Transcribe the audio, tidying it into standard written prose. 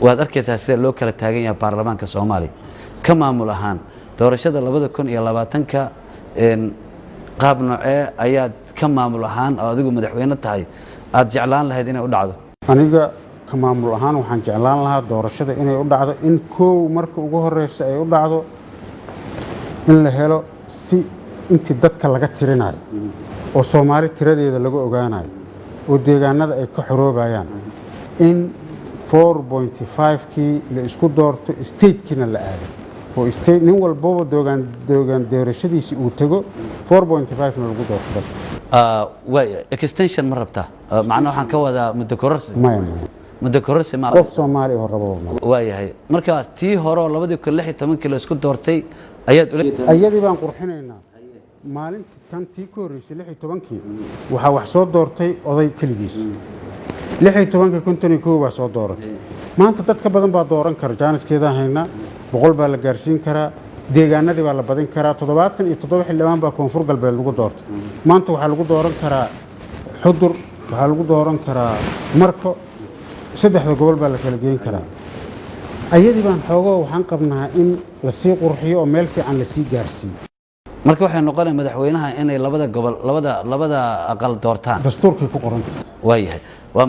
waad arkaysaa sida loo kala taagan yahay baarlamaanka Soomaaliya ka maamul ahaan doorashada 2020ka qaab noocee ayaad ka maamul ahaan oo adigu madaxweyne tahay aad jeclaan lahayd inay u dhacdo aniga ka maamul ahaan waxaan jeclaan lahaa doorashada inay u dhacdo in koow marka ugu horeysa ay u dhacdo in la helo si intii dadka laga tirinayo oo Soomaali tiradeeda lagu ogaanayo oo deegaanada ay ka xoroobayaan in 4.5kii la isku doorto state-kina la aado oo state nin walbaba doogan doorashadiisii uu tago 4.5na lagu doorto way extension ma rabtaa macna waxaan ka wadaa muddo kororsi muddo kororsi ma qof Soomaali oo rabo waayahay marka tii hore 2016 la isku doortay ayadii baan qurxinaynaa maalintii tan tii ka horeysay 16kii waxa wax soo doortay oday kaligiis 16 baa soo dooratay maanta dadka badan baa dooran kara jaaniskeeda hayna 100 baa la gaarsiin karaa deegaanadii baa la badin karaa 77 xildhibaan baa koonfur galbeed lagu doortay maanta waxa lagu dooran karaa xudur waxa lagu dooran karaa marko saddexda gobol baa la kala geyn karaa ayadii baan xoogoo waxaan qabnaa in la sii qurxiyo oo meel fiican la sii gaarsiiyo marka waxay noqonaysaa madaxweynaha inay labada gobol labada aqal doortaan dastuurkii ku qoran waayahay waa